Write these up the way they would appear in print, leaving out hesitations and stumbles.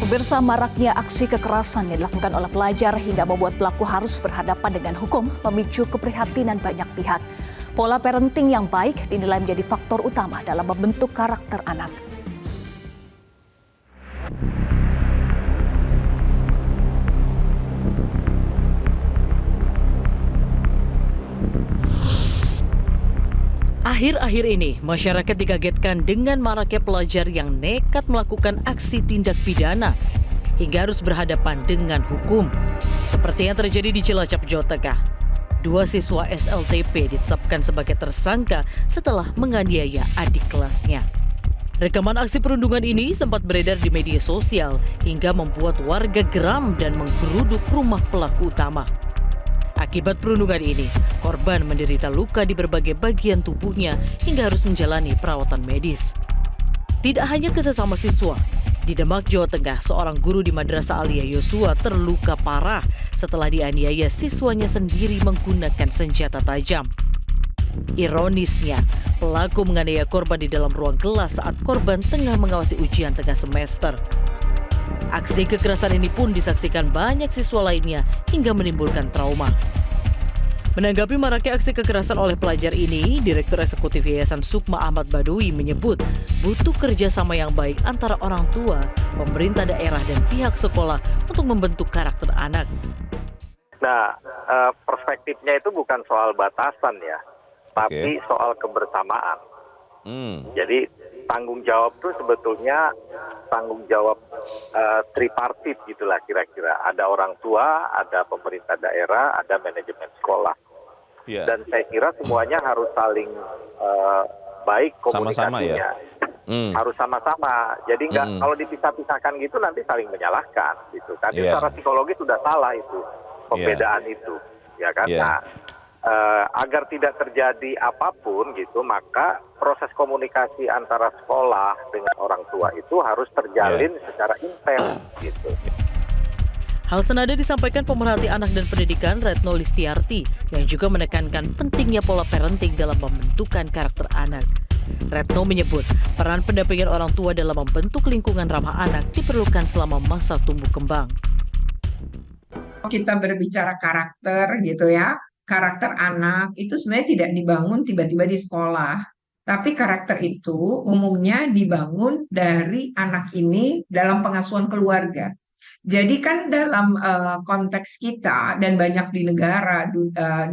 Pemirsa, maraknya aksi kekerasan yang dilakukan oleh pelajar hingga membuat pelaku harus berhadapan dengan hukum memicu keprihatinan banyak pihak. Pola parenting yang baik dinilai menjadi faktor utama dalam membentuk karakter anak. Akhir-akhir ini, masyarakat dikagetkan dengan maraknya pelajar yang nekat melakukan aksi tindak pidana hingga harus berhadapan dengan hukum. Seperti yang terjadi di Cilacap, Jawa Tengah. 2 siswa SLTP ditetapkan sebagai tersangka setelah menganiaya adik kelasnya. Rekaman aksi perundungan ini sempat beredar di media sosial hingga membuat warga geram dan menggeruduk rumah pelaku utama. Akibat perundungan ini, korban menderita luka di berbagai bagian tubuhnya hingga harus menjalani perawatan medis. Tidak hanya ke sesama siswa, di Demak, Jawa Tengah, seorang guru di Madrasah Aliyah Yosua terluka parah setelah dianiaya siswanya sendiri menggunakan senjata tajam. Ironisnya, pelaku menganiaya korban di dalam ruang kelas saat korban tengah mengawasi ujian tengah semester. Aksi kekerasan ini pun disaksikan banyak siswa lainnya hingga menimbulkan trauma. Menanggapi maraknya aksi kekerasan oleh pelajar ini, Direktur Eksekutif Yayasan Sukma Ahmad Baduy menyebut butuh kerjasama yang baik antara orang tua, pemerintah daerah, dan pihak sekolah untuk membentuk karakter anak. Nah, perspektifnya itu bukan soal batasan ya, tapi soal kebersamaan. Jadi tanggung jawab itu sebetulnya tanggung jawab tripartit gitulah kira-kira. Ada orang tua, ada pemerintah daerah, ada manajemen sekolah. Dan saya kira semuanya harus saling baik komunikasinya. Sama-sama ya? Harus sama-sama. Jadi kalau dipisah-pisahkan gitu nanti saling menyalahkan gitu kan. Secara psikologis sudah salah itu pembedaan itu, ya kan? Nah, agar tidak terjadi apapun gitu, maka proses komunikasi antara sekolah dengan orang tua itu harus terjalin secara intens gitu. Hal senada disampaikan pemerhati anak dan pendidikan Retno Listiarti yang juga menekankan pentingnya pola parenting dalam membentukan karakter anak. Retno menyebut peran pendampingan orang tua dalam membentuk lingkungan ramah anak diperlukan selama masa tumbuh kembang. Kita berbicara karakter gitu ya, karakter anak itu sebenarnya tidak dibangun tiba-tiba di sekolah. Tapi karakter itu umumnya dibangun dari anak ini dalam pengasuhan keluarga. Jadi kan dalam konteks kita dan banyak di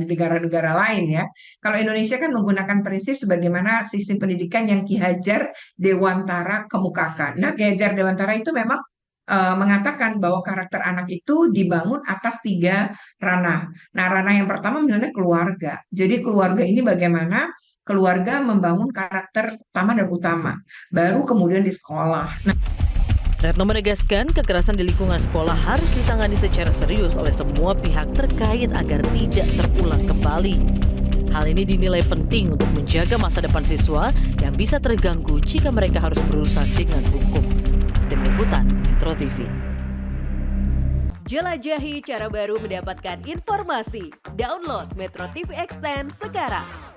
negara-negara lain ya. Kalau Indonesia kan menggunakan prinsip sebagaimana sistem pendidikan yang Ki Hajar Dewantara kemukakan. Nah, Ki Hajar Dewantara itu memang mengatakan bahwa karakter anak itu dibangun atas 3 ranah. Nah, ranah yang pertama misalnya keluarga. Jadi keluarga ini bagaimana keluarga membangun karakter pertama dan utama. Baru kemudian di sekolah. Nah, Retno menegaskan kekerasan di lingkungan sekolah harus ditangani secara serius oleh semua pihak terkait agar tidak terulang kembali. Hal ini dinilai penting untuk menjaga masa depan siswa yang bisa terganggu jika mereka harus berurusan dengan hukum. Tim Liputan Metro TV. Jelajahi cara baru mendapatkan informasi. Download Metro TV Extend sekarang.